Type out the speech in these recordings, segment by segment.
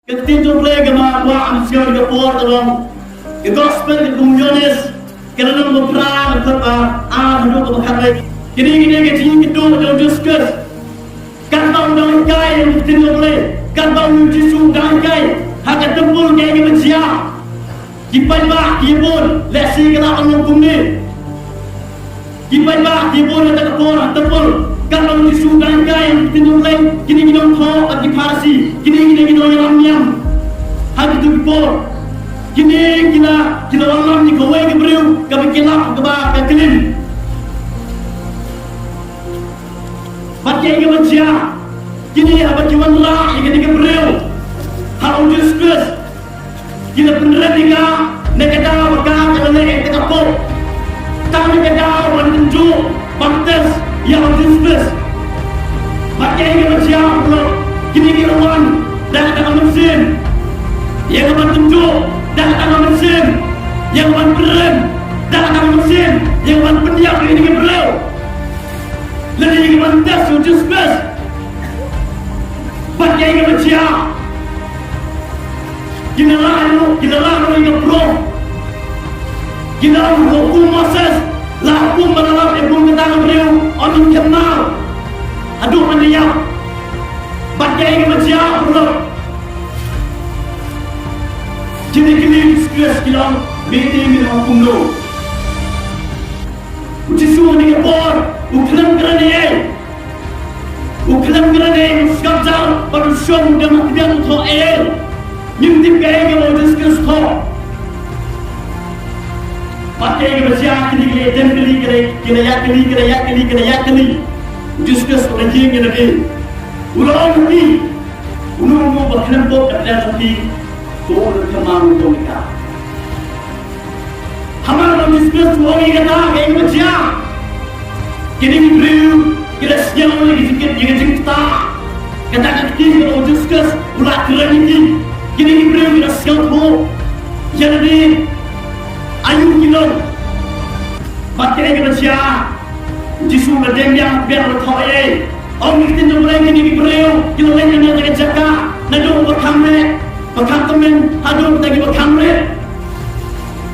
Ketinto play gama wa am sior ga por tolong ke gospel ke comuniones ke dalam berperang ke a hidup ke khabai kini ke ting itu dalam diskus kan bang dang kai yang ketinto play kan bang jisu dang kai hak tempul ke manusia kipai ba kibun lesi kena orang kumni kipai ba kibun ada por tempul kalau di sudan kaya tinjau lain kini kita tahu ati farsi kini kita yang nyam hati tu por kini kita orang ni kau yang beriu kami kelap keba kekelin pakai ke manusia kini apa cuman lah yang kita beriu harus diskus kita beneran nikah nekada wakah kalau nek kita por kami nekada orang tunjuk pantas yang diskus pakai yang siap kini kita orang dah tengah mesin yang akan tunjuk dah tengah mesin yang akan berem dah tengah mesin yang akan pendiam ini kita berlalu lalu yang akan tes yang diskus pakai yang siap kita lalu yang pro kita hukum Moses lah hukum melalap hukum ketang beliau orang kenal aduh mendiam pakai yang siap bro kini diskus kita meeting dengan hukum lo uji suruh dengan por uklam kerana sekarang pada syurga dan makbian untuk nhưng tiếp cái mau diskus to pakai ke besia kini kena yakni diskus rajin yang lagi ulang ni mau berkenan pok dan lagi turun kemana untuk kita hamar diskus wangi kata ke besia kini beriu kita siang lagi sikit yang cinta kata kita mau diskus ulah keren ini kini beriu kita siang tu jadi ayu kilon pakai ke manusia jisu berdeng yang biar bertoye orang kita mulai kini beriu kita lain yang nak jaga nado berkamre temen hadu lagi berkamre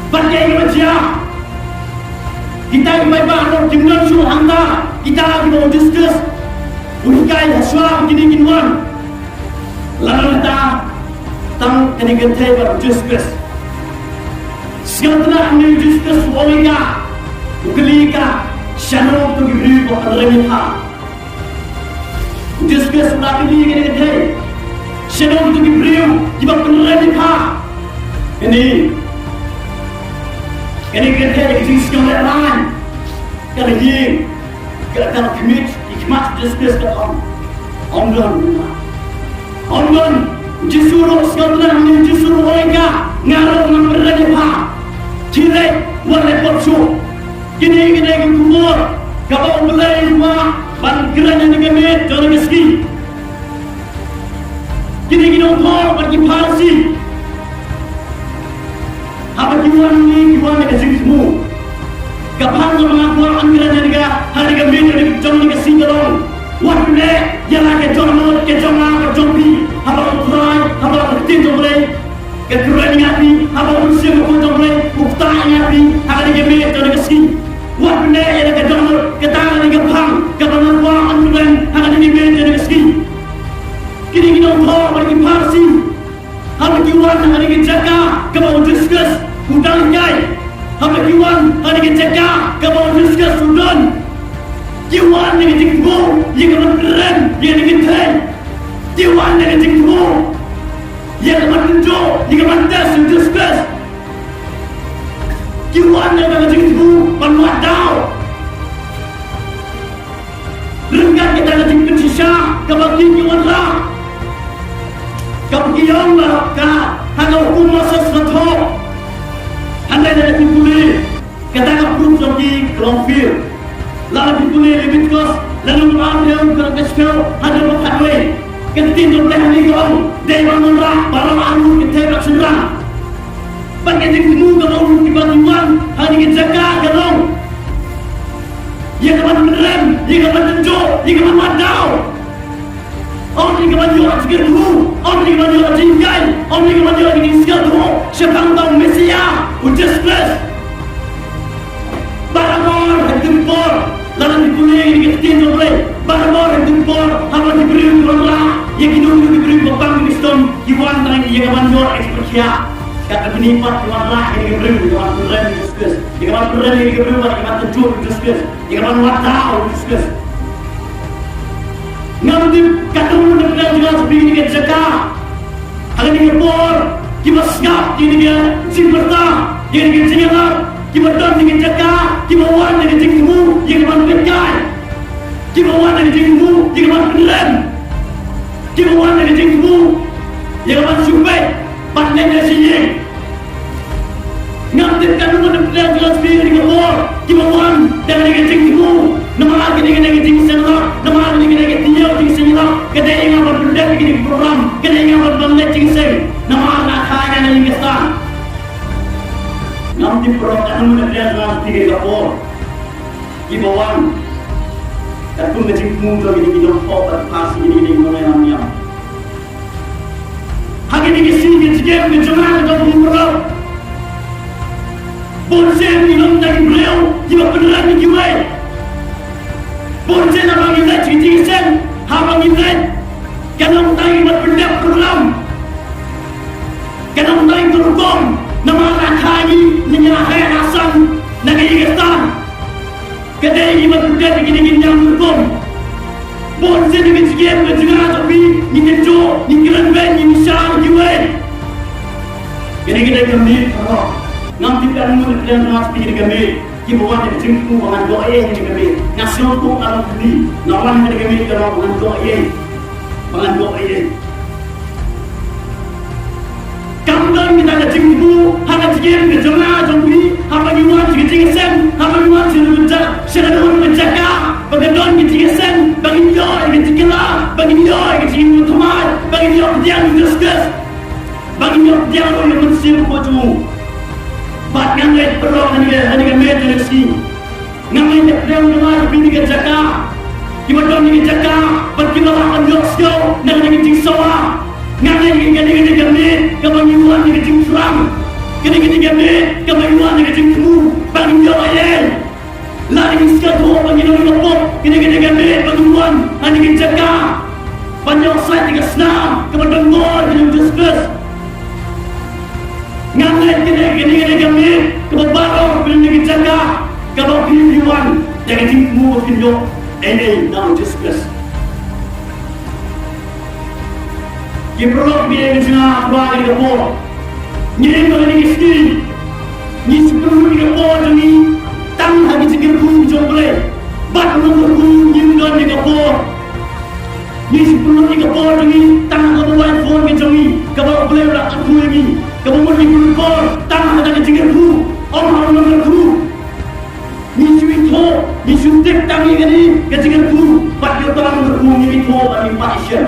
pakai ke manusia kita mai baru dengan suruh anda kita lagi mau diskus ukai haswa kini kinwan lalu kita tang kini kita baru diskus sekarang ni diskus wanita ukelika shalom tu gibri ko remita diskus lagi ni kene shalom tu gibri kiba remita ini kene diskus lain kalau ni kalau commit ikmat diskus ke ongon jisuruh sekarang ni jisuruh wanita ngaruh dengan remita Cile, warna porsu. Kini kumur. Kapal mulai rumah, bangkiran yang digemit, jangan meski. Kini umur bagi parsi. Apa kiwan ni kasih semua. Kapal mengaku angkiran yang hari gemit yang jangan meski dalam. Waktu yang lagi jangan kejompi. Apa ukuran, apa ketinjau mulai. Kekurangan hati, apa usia berkunjung mulai Uktaan hati, akan digemit dan dikasih Waktu yang ada kedamur, ketangan yang kepang Kepengaruan bulan, akan digemit dan dikasih Kini kita tahu bagi parsi Apa kiwan akan dijaga, kebau diskus Udang jai Apa kiwan akan dijaga, kebau diskus Udan Kiwan yang dijaga, yang keren, yang dikintai Kiwan yang dijaga yang menunjuk, yang mantas, yang diskus kiwan yang akan dikibu, penuadau renggan kita akan dikensisya kebagi kiwan lah kebagian lah hanya hukum masa sebetul anda yang dipulih kita akan proof lagi kelomfir lalu dipulih lebih kos lalu mengambil kerapeskau ada berkatway ketinjau lehani kau dewa menrah para anu kita tak surah pakai jengmu kalau tiba-tiba hanya jaga kalau yang kapan menerem yang kapan tunjuk yang kapan madau orang yang kapan jual sikit dulu orang yang kapan jual jingkai siapang tahu Mesia, ujas plus. Baramor hadimpor, lalu dipulih ini ketin doble. Baramor hadimpor, apa diberi orang yang hidup diberi bapang Kristen, Iwan tang yang bandor ekspertia. Kata penipat warna ini diberi, Iwan keren diskus. Iwan keren ini diberi, Iwan terjun diskus. Iwan watau diskus. Nanti kata orang yang jelas begini ke Jakarta. Hari ini por, kita siap ini dia simperta, ini dia singalar. Kita dan dengan Jakarta, kita wan dengan jengmu, yang mana berkai. Kita wan dengan jengmu, yang mana beneran. Kita wan dengan jengmu, yang mana supaya pandangnya sini. Nanti kan orang yang jelas begini ke por, kita wan dengan jengmu. Nama lagi dengan jeng senang, nama lagi dengan dia jeng senang. Kita yang apa benda begini program, kita yang apa benda jeng sen. Nama anak kaya yang kesal. Nanti program menjadi jelas tiga kapor, ibawan. Tapi macam muda ini kita fokus pasti ini mulai namanya. Hari ini kesini kita mencoba untuk memperoleh. Boleh minum dari beliau, kita beneran dijual. Boleh nak kita cincin sen, habang kita. Kalau kita ingin berbenda program, kalau kita ingin berhukum. Nama rakyat menyerahkan asam negeri Pakistan. Kedai ini berbeda begini yang berhukum. Boleh dengan sekian berjenah tapi ini jo, ini keren ben, ini syar juga. Kita kembali, nanti kita mungkin nak pergi kembali. Kita buat yang jengku dengan doa yang kembali. Nasional tu kalau beli, nama kita kembali kalau dengan doa yang, dengan doa yang. Kamdan minta jengku, hanya jengku berjemaah jengku, apa yang jengku sen, apa yang jengku sedang menjaga, bagaimana jengku sen, bagaimana jengku lah, bagaimana jengku teman, bagaimana yang diskus, bagaimana yang mensir baju, bahkan yang perlu hanya meditasi, namanya perlu dengar bini jaga, gimana bini jaga, bagaimana anjur skill, namanya jengku sawah. Ngana gini kami kebanyakan dengan jeng seram, gini kami kebanyakan dengan jeng semu, bagi jawab lari sekarang bagi orang gini kami bantuan dengan jaga, banyak saya dengan senam, kepada mor dengan diskus. Ngana gini kami kebaru dengan jaga, kalau pilih dengan jeng semu pilih ini nama diskus. Kiprolog biaya dengan apa yang kapor, ni kalau ni kesti, ni sebelum ni kapor jadi tang lagi sikit pun jomble, bat nomor pun ni dengan ni kapor, ni sebelum ni kapor jadi tang kapor mobile phone ke jadi, kapor boleh nak aku lagi, kapor ni kapor tang lagi sikit pun, orang nomor pun, ni suito, ni suntik tang ni ke sikit pun, bat kita nomor pun ni itu bagi pasien.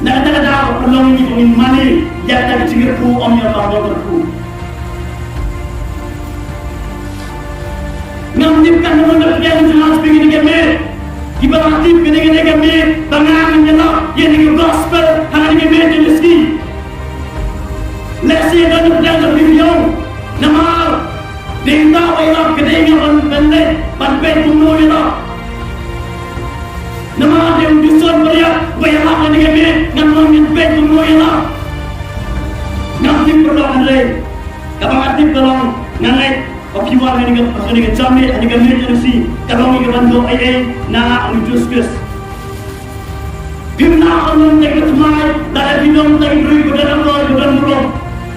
Nakata perlu ini pengin mani yang tak cikirku om yang tak berku. Ngamdipkan mengenai yang jelas begini kami, ibaratip begini kami, bangan menyelak yang dengan gospel hari kami jelaskan. Lesi dan belajar video, nama dinta wayang kedai pendek, pandai kumno yang nama dia disuruh melihat bayar dengan kami, nama yang baik kumno yang ngamdip perlu andai, kapang artip kalau ngangai okiwal dengan pasal jamnya dengan media kalau ni bantu na diskus. Bimna alam yang ketmai dalam bidang lagi beri dalam mulut.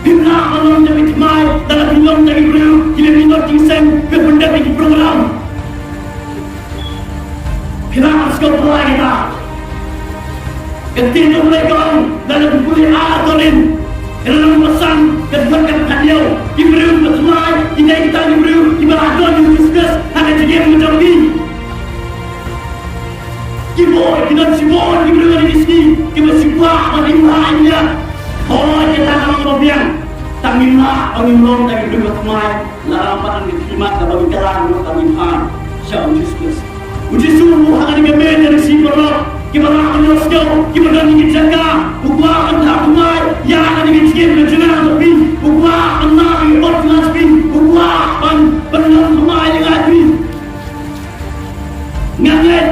Bimna alam yang ketmai dalam bidang lagi beri kita bidang tingsen berbenda bagi program. Kita harus kembali kita. Ketika mereka dalam bulan Adolin, dalam pesan keberkat beliau, diberi bersemai, tidak kita diberi, diberi diskus, hanya jadi menjadi. Kita semua diberi di sini, kita semua menerimanya. Oh, kita akan berbiang. Tamimah, pengimlong, dan diberi bersemai, larapan diterima, dan bagi terang, tamimah, syawal diskus. Uji suruh akan dikembali dari si perlok, kita akan menyusul, kita akan dijaga, upah akan tak kumai, yang akan dijaga. Dia berjalan tapi buat anak ikut nasbi, buat penuh kemai dengan nasbi. Ngangat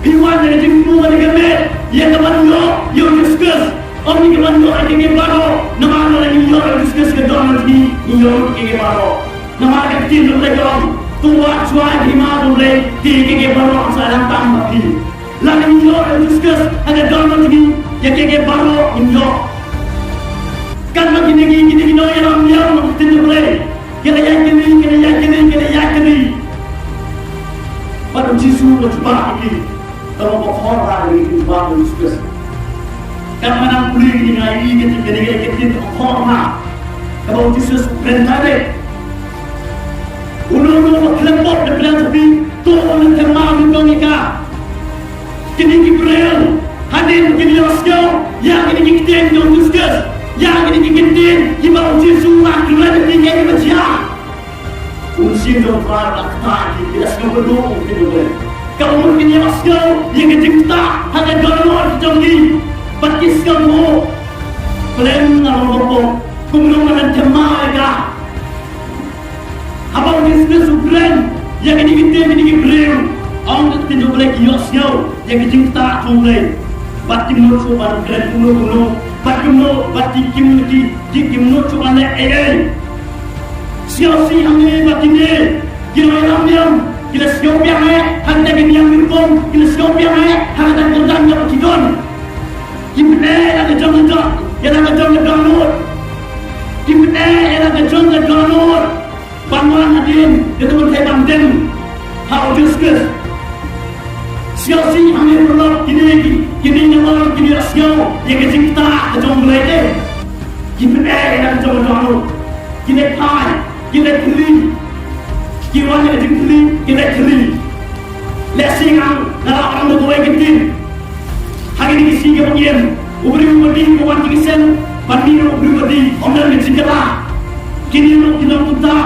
Iwan dari jimpu dari kemet, ia teman yo discuss. Om ni keman yo ada ke baro, nama lagi yo discuss ke Donald ni yo ke baro. Nama kecil mereka tua cuai di mana boleh di ke baro salam tambah ni. Lagi yo discuss ada Donald ni ya ke baro yo. Kan lagi ni no yang mesti boleh. Kena yakini. Pada Yesus berjubah ini, kalau berkorban ini berjubah Yesus. Kalau mana boleh dengan ini kita berkorban. Kalau Yesus perintah deh, ulun kelompok depan tapi tuan termal untuk mereka. Kini Gabriel hadir kini Oscar, yang kini kita yang Yesus, yang kini kita yang Yesus nak keluar dari yang berjaya. Unsur yang berada tadi tidak semua berdoa kita. Kalau mungkin yang asal yang kita hanya dalam janji, batis kamu, kalian nak berdoa, kemudian ada jemaah. Apa yang disebut brand yang kita beriu, orang kita boleh kiosnya yang kita boleh. Batik muncul pada brand kuno, batik kimno cuba le Siasi hanya batinnya, kira yang kira siapa yang hendak yang minum, kira siapa yang hendak kerjaan yang kidon. Kita ada jangan, yang ada jangan download. Kita ada jangan download. Bangunan hadin, kita boleh banten. How discuss. Siasi hanya perlu kini orang kini rasio, yang kita jangan boleh. Kita ada jangan download. Kita kai. Kita keli, kita ni ada keli. Lesingan dalam orang berdoa kita. Hari ini kita pengen, uberi kawan kita banding uberi orang yang kita. Kini kita.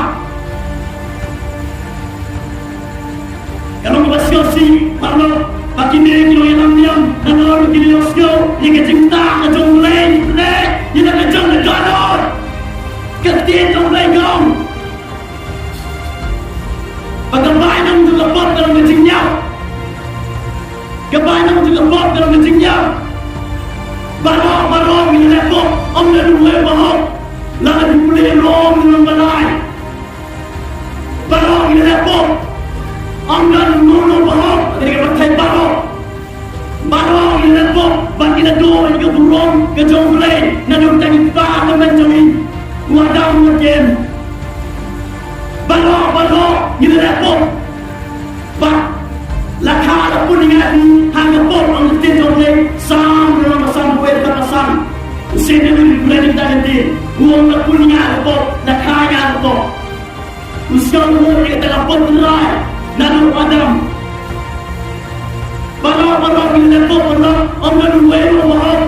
Kalau kita siasi, kalau bagi ni kita yang kalau kita siasi, yang kita ada mulai, kita ada jangan download. Kita mulai gom. Kebanyakan juga bot dalam kencingnya. Kebanyakan juga bot dalam kencingnya. Barang ini lepok, om dan dua barang. Lalu dipulih rom dengan balai. Barang ini lepok, om dan dua barang. Ketika berkait barang ini lepok, bagi dua yang keburung, kejauh mulai. Naduk tangi pak teman jami, wadah mungkin. Barang ini lepok. But lakar pun ingat hanya pun orang tinjau ni sam dalam sam buat dalam sam. Usia ni berani tak nanti. Uang nak pun ingat lepok, lakar ingat lepok. Usia umur kita lepok terai, nalu adam. Barang ini lepok barang orang dua orang.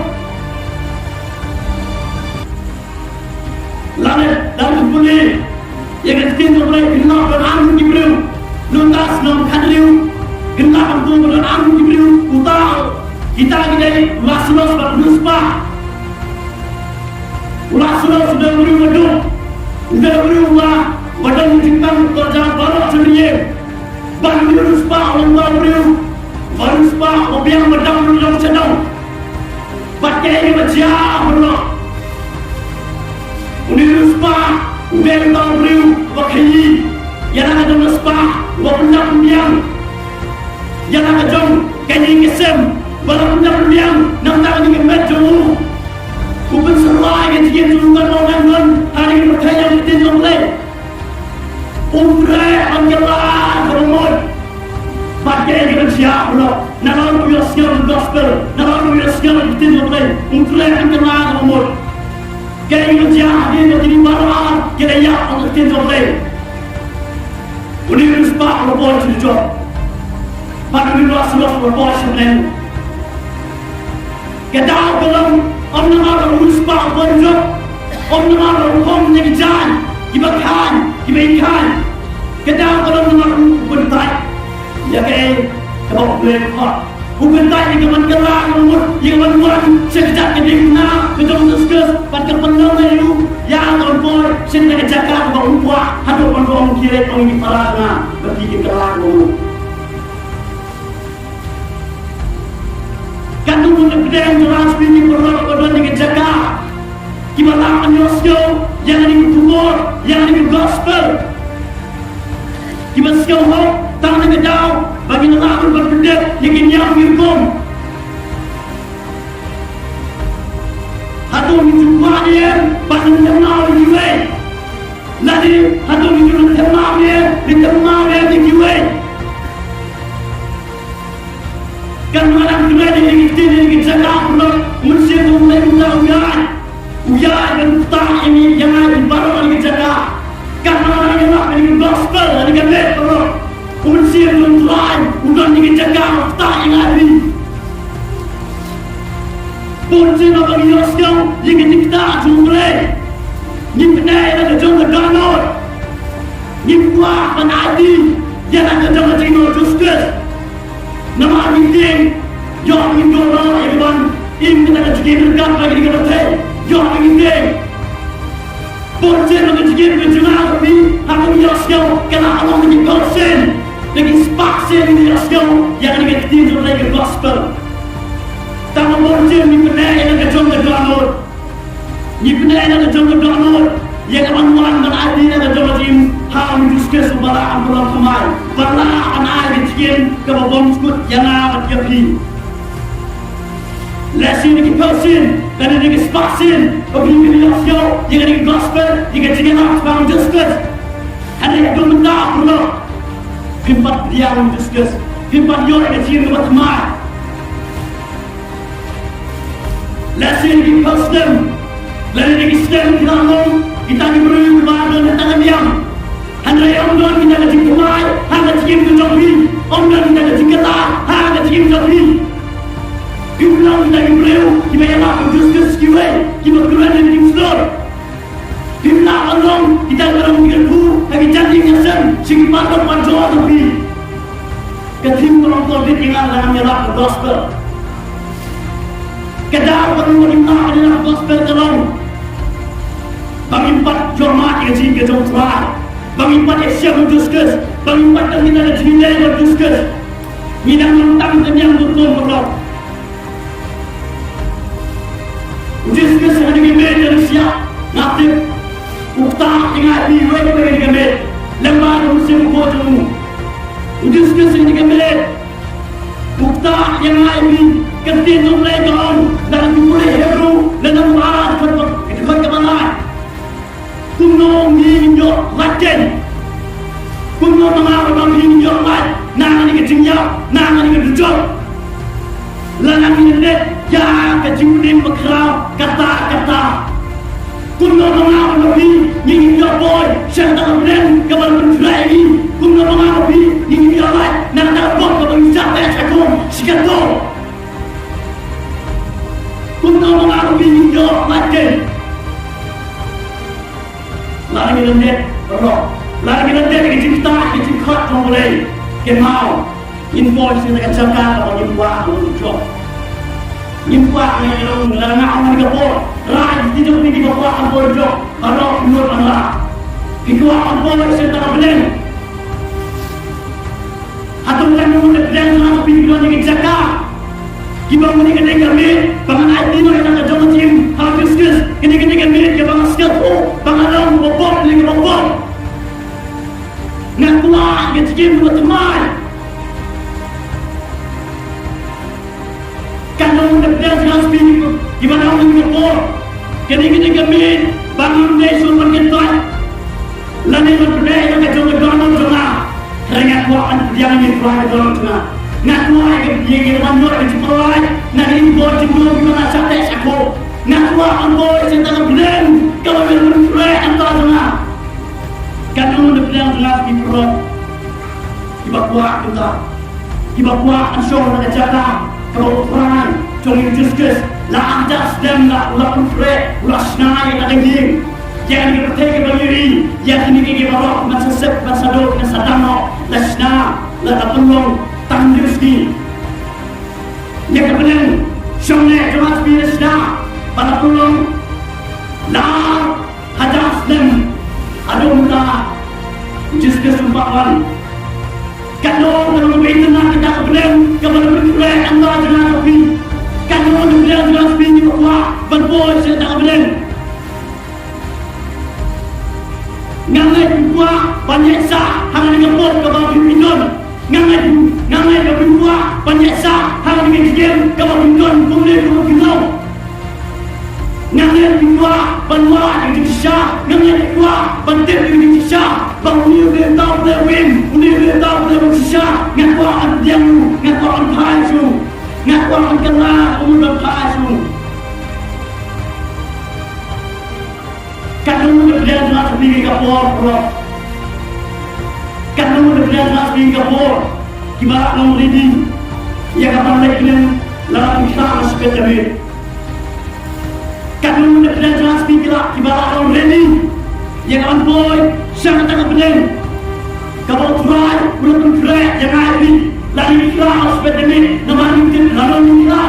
Lalu boleh. Yang tinjau boleh kenal beram diberi. Luntas dalam kadriu, kenapa tu dalam diberi utang. Kita lagi dari ulas bernuspa. Ulas sudah beri waduk, sudah beri uang, badan menciptakan kerja baru sendiri. Baru nuspa orang beri, baru nuspa obyek badan belum sedang. Pakai ini baca berulang. Nuspa obyek badan beri pakai. Yang ada mespa, wapenda pembiang. Yang ada jom, kanyang kesem, wala penda pembiang, nampak ni kemet jom. Kupen serai yang tiga tulungan orang hari ini berkaya yang ditinjau oleh. Umre anggelah berumur. Pakai yang siap pula. Nama aku yang siap gospel, nama aku yang siap ditinjau oleh. Umre anggelah berumur. Kaya yang siap dia jadi marah, kaya yang ditinjau oleh. Universe pak berbuat sejauh. Pada universe berbuat sejauh. Kita dalam om nama universe pak berbuat. Om nama berhukum yang jalan, dimakan, diberikan. Kita dalam nama bentai. Ya ke, kita boleh kah? Bentai yang keman gerak, yang keman sekejap kedingna, kita diskus pada pendengar sini nak jaga tu buat hadu pandang kiri orang parana berfikir kelak dulu. Kandu pun kedeng jelas ini perlu dengan jaga. Gimana manusia yang ada di kubur, yang ada di gospel. Gimana sekarang tangan dengan jauh bagi nak berbeda yang yang hukum. Hadu menjumpa dia, pasal kenal dia. Lagi hadu menjumpa dia, dikenal dia dia. Kan orang kedua ini kita jaga pula mesti mulai ujar dan tak ini jangan baru lagi jaga. Kan orang yang nak ini gospel lagi kan pula mesti mulai udah lagi jaga tak yang ada. Punca nak bagi Yosef yang kita jumlah ni benar ada jumlah download ni buat penadi yang ada jumlah channel justus nama meeting yang ingin download everyone ingin kita juga berkat lagi di kita yang meeting punca nak juga berjumlah tapi aku Yosef kena Allah menyebutkan lagi spaksen ni Yosef yang ada kita jumlah lagi gospel. Tangan borjir ni benar yang ada jumlah download. Ni benar yang ada jumlah download. Yang aman menadi yang ada jumlah tim ham diskus balaan pulang kemai. Balaan ada kecil ke bawah skut yang ada kiri. Lesi ni person dan ni spaksin. Bagi Yosef yang ada gospel yang ada nak ham diskus. Ada yang bermendak pulang. Pimpat dia ham diskus. Pimpat yo yang kecil ke bawah kemai. Lesson di custom, lalu di sistem kita ngomong kita diberi kebahagiaan dan tangan diam. Handai om don kita lagi kumai, handai cium kejopi, om don kita lagi kata, handai cium kejopi. Kita kita diberi, kita yang nak justus kita, kita keluar dari tim slot. Kita orang kita orang kerbu, lagi jadi nyasan, segi patut panjang tapi. Ketim orang tua tinggal dalam merah gospel. Kedai pemerintah adalah gospel terang. Bagi empat jormat yang jika jom terai. Bagi empat esyak berduskus. Bagi empat yang tidak ada jilai berduskus. Minang mentang dan yang betul berlaku. Diskus yang ada gembel dari siap. Natif. Uktak yang ada wek bagi gembel. Lembar musim bojong. Diskus yang ada gembel. Uktak yang ada ketika mulai kaum dan mulai Hebrew dan Arab itu kan kemana? Kuno minjok Latin, kuno mengarang minjok Latin, nangan ini kecilnya, nangan ini kecil, lanang ini net, ya keciumin berkerau kata-kata. Kuno mengarang minjok boy, syaitan brand kabar menjurai. Kuno mengarang minjok Latin, nangan boy kabar menjurai sekom, sikato. Untuk mengarungi hidup lagi. Lagi rendah, roh. Lagi rendah dengan cinta, dengan cinta kau boleh. Kemau, invoice yang akan jaga kalau nyimpa untuk nyimpa yang lana orang kapor. Rai tidak pergi kapor kapor jok. Kalau menurut Allah, kedua kapor serta belen. Atau mereka menurut belen selama pilihan yang jaga. Kita mesti kena kami, bangan IT yang ada dalam tim, harus diskus. Kena kami, kita bangan skill, bangan dalam bobot, lagi bobot. Nak kuat, kita tim buat teman. Kalau kita berjaya dengan speed, kita dalam bobot. Kena kami, bangun nation berkentuan. Lalu berjaya dengan jalan dalam jalan. Rengat kuat, jangan berjaya dalam jalan. Nak kuat yang mandur yang cepat, nak impor cemburu gimana sampai aku. Nak kuat amboi tentang belen, kalau berflek antara tengah. Kalau berflek tengah di perut, tiba kuat kita, tiba kuat ansur nak jaga. Kalau perang, cuma diskus, lah anjas dan lah berflek, lah senai nak lagi. Jangan dipercaya berdiri, yang ini kita bawa masa sep, masa dok, masa dano, lah senai, lah tak penuh. Tangan rezeki. Yang kebenaran, syamnya jemaat biasa pada tolong, lah hadas dan Tuhan. Kalau berbeza kita kebenar, kalau berbeza Allah dengan Nabi. Kalau berbeza dengan Nabi bahwa berbuat saya tak kebenar. Ngangai buah banyak sah hang dengan pot ke bawah pindon. Ngangai buah banyak sah hang dengan game ke bawah pindon kemudian ke bawah pindon. Ngangai buah banwa dengan sah, ngangai buah bantet dengan sah. Bang ni dia tahu dia win, ni dia tahu dia bersah. Ngakuan andiang, ngakuan pasu, ngakuan kelah umur pasu. Kalau muda berjalan jelas pergi ke Kapor, kalau muda berjalan jelas pergi ke Kapor, kibarak nomor ini, ia kapal lekian, lalu kita sepeda bir. Kalau muda berjalan jelas pergi ke kibarak nomor ini, ia kapal boy, sangat tak benar. Kapal turai, belum turai, yang ada lalu kita sepeda bir, nama kita lalu kita.